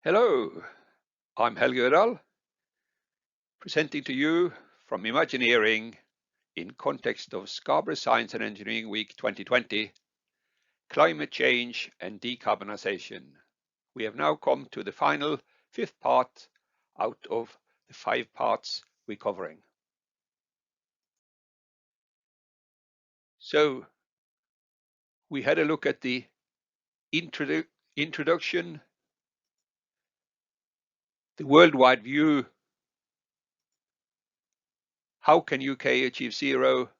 Hello, I'm Helge Urdal, presenting to you from Imagineering in context of Scarborough Science and Engineering Week 2020, Climate Change and Decarbonisation. We have now come to the final fifth part out of the 5 parts we're covering. So we had a look at the introduction, the worldwide view, how can UK achieve zero,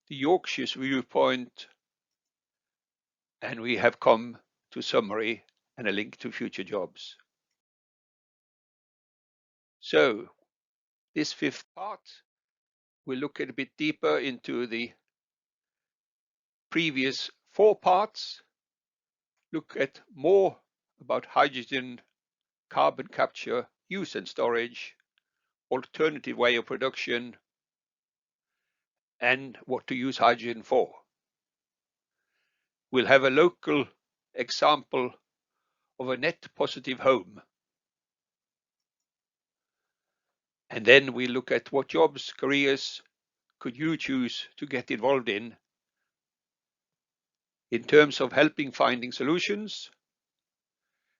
the Yorkshire's viewpoint, and we have come to summary and a link to future jobs. So this fifth part, we'll look a bit deeper into the previous 4 parts, look at more about hydrogen, carbon capture, use and storage, alternative way of production, and what to use hydrogen for. We'll have a local example of a net positive home. And then we look at what jobs, careers could you choose to get involved in terms of helping finding solutions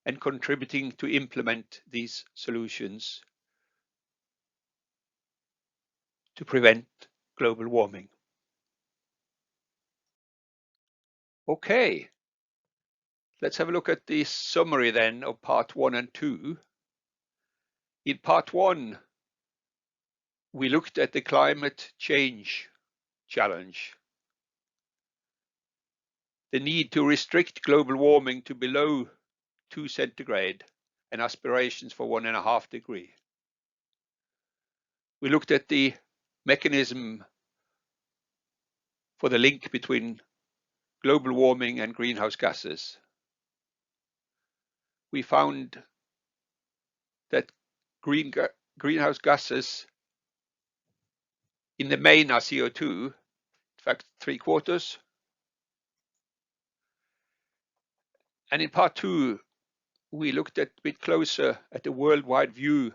and contributing to implement these solutions to prevent global warming. Okay, let's have a look at the summary then of part 1 and 2. In part 1, we looked at the climate change challenge, the need to restrict global warming to below 2 centigrade and aspirations for 1.5 degree. We looked at the mechanism for the link between global warming and greenhouse gases. We found that greenhouse gases in the main are CO2, in fact 3/4. And in part 2, we looked a bit closer at the worldwide view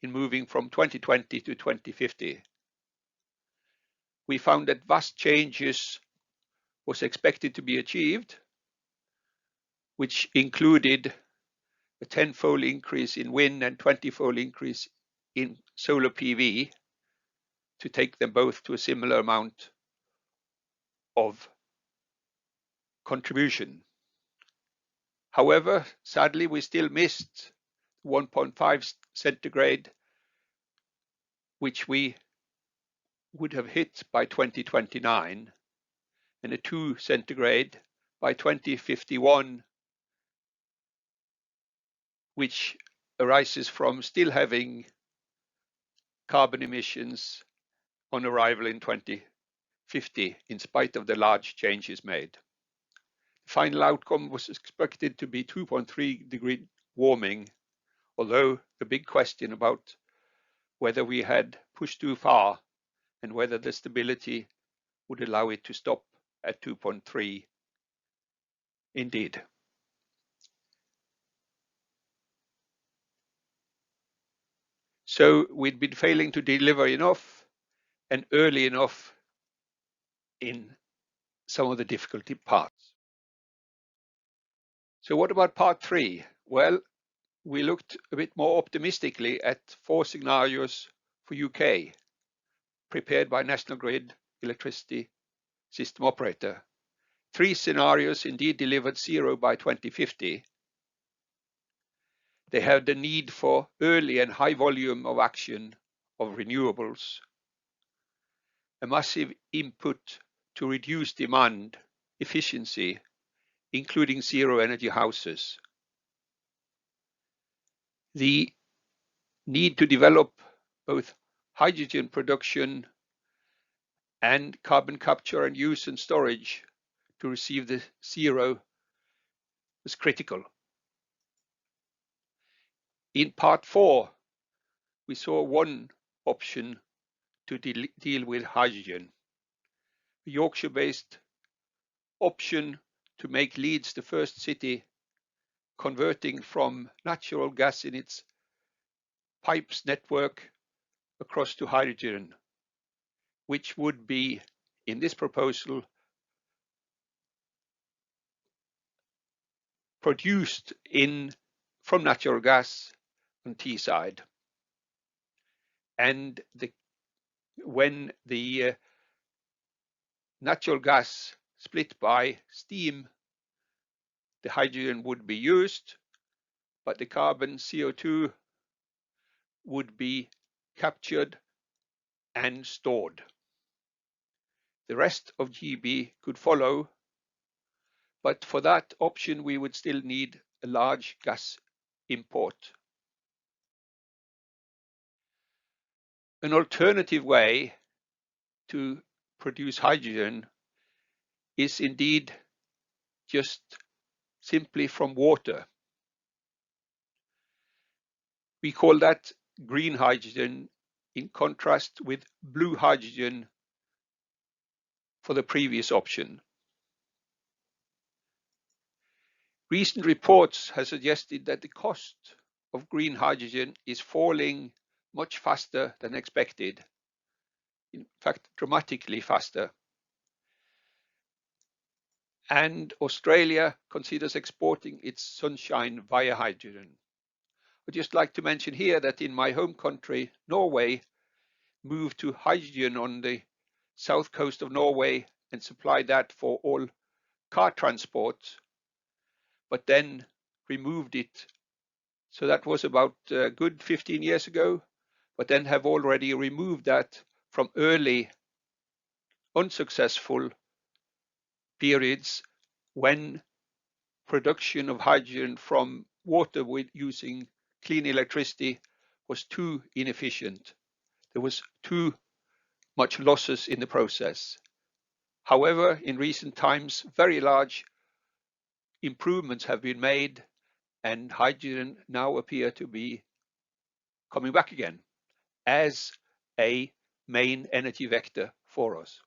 in moving from 2020 to 2050. We found that vast changes was expected to be achieved, which included a 10-fold increase in wind and 20-fold increase in solar PV to take them both to a similar amount of contribution. However, sadly, we still missed 1.5 centigrade, which we would have hit by 2029, and a 2 centigrade by 2051, which arises from still having carbon emissions on arrival in 2050, in spite of the large changes made. The final outcome was expected to be 2.3 degree warming, although the big question about whether we had pushed too far and whether the stability would allow it to stop at 2.3 indeed. So we'd been failing to deliver enough and early enough in some of the difficulty parts. So what about part 3? Well, we looked a bit more optimistically at 4 scenarios for UK, prepared by National Grid Electricity System Operator. 3 scenarios indeed delivered zero by 2050. They have the need for early and high volume of action of renewables, a massive input to reduce demand efficiency, including zero energy houses. The need to develop both hydrogen production and carbon capture and use and storage to receive the zero was critical. In part 4, we saw one option to deal with hydrogen, a Yorkshire-based option to make Leeds the first city converting from natural gas in its pipes network across to hydrogen, which would be, in this proposal, produced from natural gas on Teesside. And when the natural gas split by steam, the hydrogen would be used, but the carbon CO2 would be captured and stored. The rest of GB could follow, but for that option we would still need a large gas import. An alternative way to produce hydrogen is indeed just simply from water. We call that green hydrogen, in contrast with blue hydrogen for the previous option. Recent reports have suggested that the cost of green hydrogen is falling much faster than expected. In fact, dramatically faster. And Australia considers exporting its sunshine via hydrogen. I'd just like to mention here that in my home country, Norway, moved to hydrogen on the south coast of Norway and supplied that for all car transport, but then removed it. So that was about a good 15 years ago, but then have already removed that from early unsuccessful periods when production of hydrogen from water with using clean electricity was too inefficient. There was too much losses in the process. However, in recent times, very large improvements have been made, and hydrogen now appear to be coming back again as a main energy vector for us.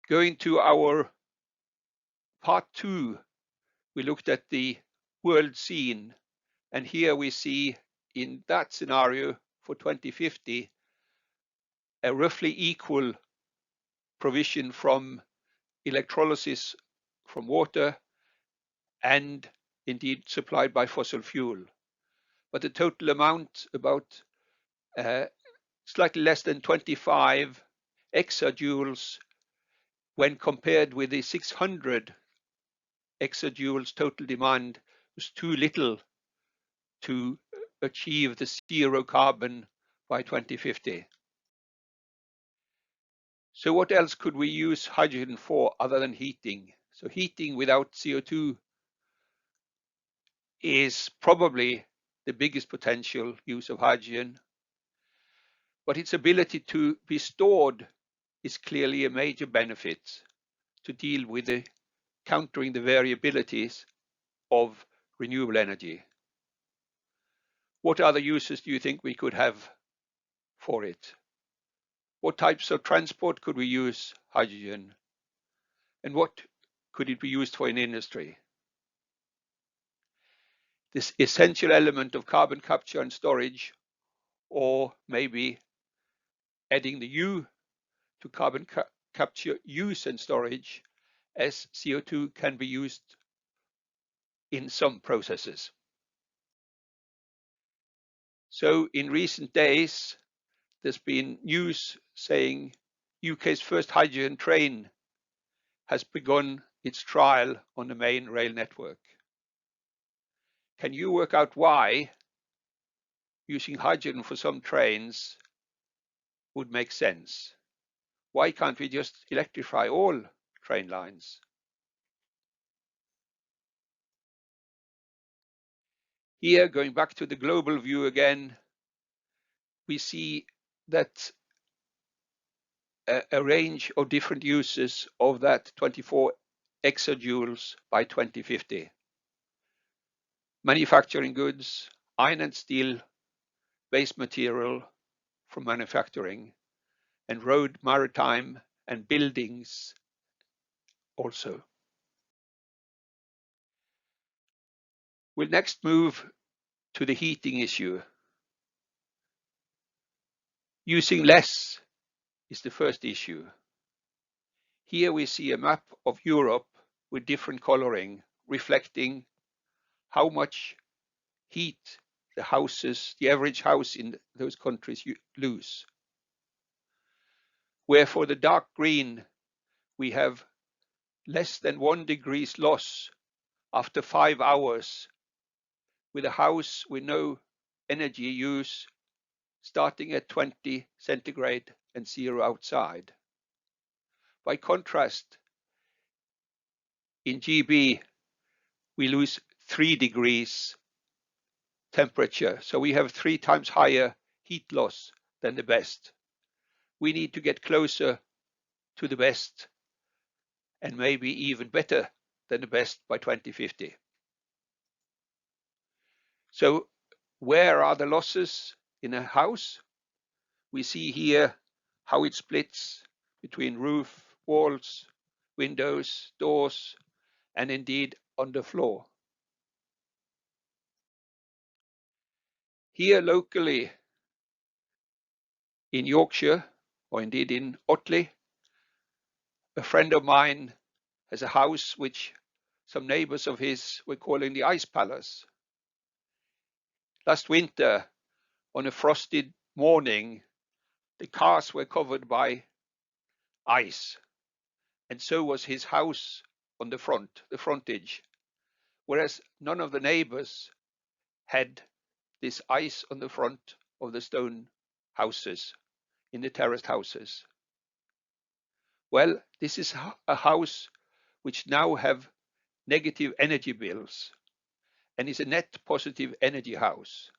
Going to our part 2, we looked at the world scene, and here we see in that scenario for 2050 a roughly equal provision from electrolysis from water and indeed supplied by fossil fuel. But the total amount, about slightly less than 25 exajoules, when compared with the 600 exajoules total demand, was too little to achieve the zero carbon by 2050. So what else could we use hydrogen for other than heating? So heating without CO2 is probably the biggest potential use of hydrogen, but its ability to be stored is clearly a major benefit to deal with countering the variabilities of renewable energy. What other uses do you think we could have for it? What types of transport could we use hydrogen? And what could it be used for in industry? This essential element of carbon capture and storage, or maybe adding the U to carbon capture, use and storage, as CO2 can be used in some processes. So in recent days, there's been news saying UK's first hydrogen train has begun its trial on the main rail network. Can you work out why using hydrogen for some trains would make sense? Why can't we just electrify all train lines? Here, going back to the global view again, we see that a range of different uses of that 24 exajoules by 2050. Manufacturing goods, iron and steel, base material for manufacturing, and road, maritime, and buildings also. We'll next move to the heating issue. Using less is the first issue. Here we see a map of Europe with different coloring, reflecting how much heat the average house in those countries lose. Where for the dark green, we have less than 1 degree's loss after 5 hours with a house with no energy use starting at 20 centigrade and 0 outside. By contrast, in GB, we lose 3 degrees temperature. So we have 3 times higher heat loss than the best. We need to get closer to the best and maybe even better than the best by 2050. So where are the losses in a house? We see here how it splits between roof, walls, windows, doors, and indeed on the floor. Here locally in Yorkshire, or indeed in Otley, a friend of mine has a house which some neighbors of his were calling the Ice Palace. Last winter, on a frosty morning, the cars were covered by ice, and so was his house on the frontage, whereas none of the neighbors had this ice on the front of the stone houses, in the terraced houses. Well, this is a house which now have negative energy bills and is a net positive energy house.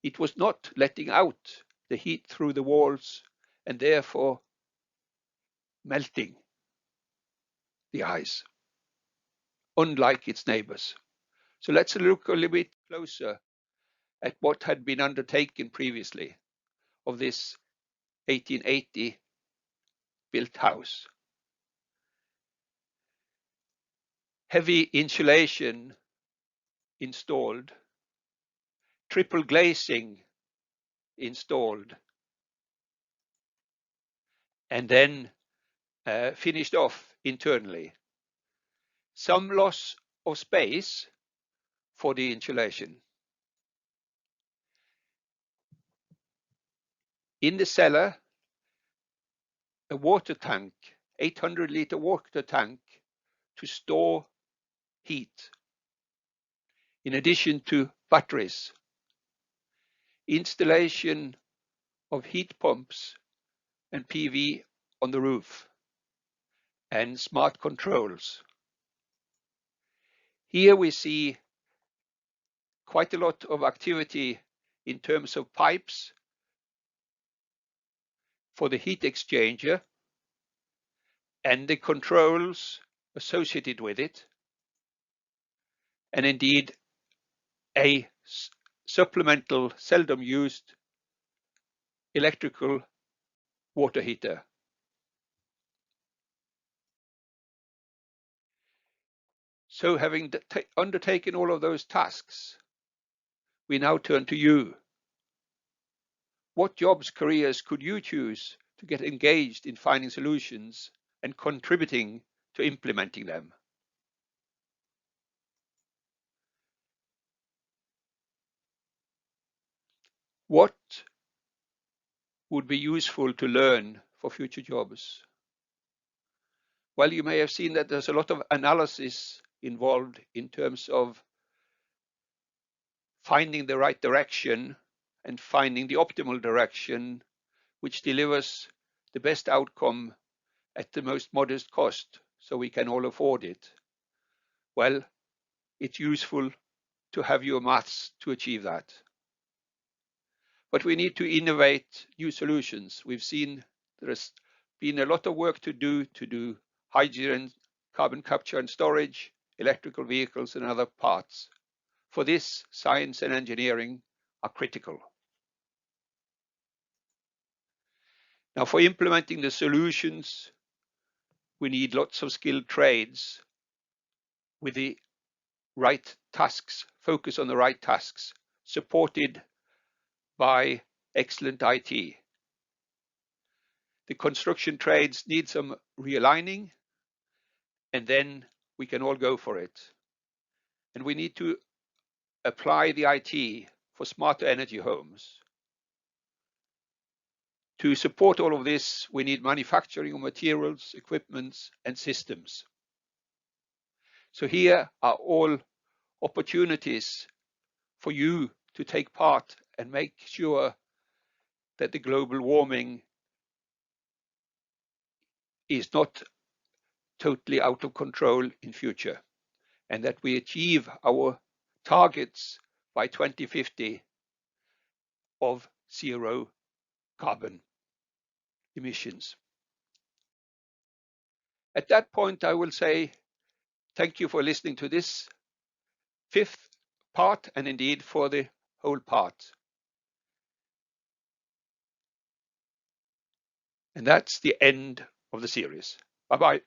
It was not letting out the heat through the walls and therefore melting the ice, unlike its neighbors. So let's look a little bit closer at what had been undertaken previously of this 1880 built house. Heavy insulation installed, triple glazing installed, and then finished off internally. Some loss of space for the insulation. In the cellar, a water tank, 800-liter water tank to store heat, in addition to batteries. Installation of heat pumps and PV on the roof, and smart controls. Here we see quite a lot of activity in terms of pipes for the heat exchanger and the controls associated with it, and indeed a supplemental, seldom used electrical water heater. So having undertaken all of those tasks, we now turn to you. What jobs, careers could you choose to get engaged in finding solutions and contributing to implementing them? What would be useful to learn for future jobs? Well, you may have seen that there's a lot of analysis involved in terms of finding the right direction and finding the optimal direction which delivers the best outcome at the most modest cost so we can all afford it. Well, it's useful to have your maths to achieve that. But we need to innovate new solutions. We've seen there's been a lot of work to do hydrogen, carbon capture and storage, electrical vehicles and other parts. For this, science and engineering are critical. Now, for implementing the solutions, we need lots of skilled trades with the right tasks, focus on the right tasks, supported by excellent IT. The construction trades need some realigning, and then we can all go for it. And we need to apply the IT for smarter energy homes. To support all of this, we need manufacturing of materials, equipment, and systems. So here are all opportunities for you to take part and make sure that the global warming is not totally out of control in future, and that we achieve our targets by 2050 of zero carbon emissions. At that point, I will say thank you for listening to this fifth part, and indeed for the whole part. And that's the end of the series. Bye-bye.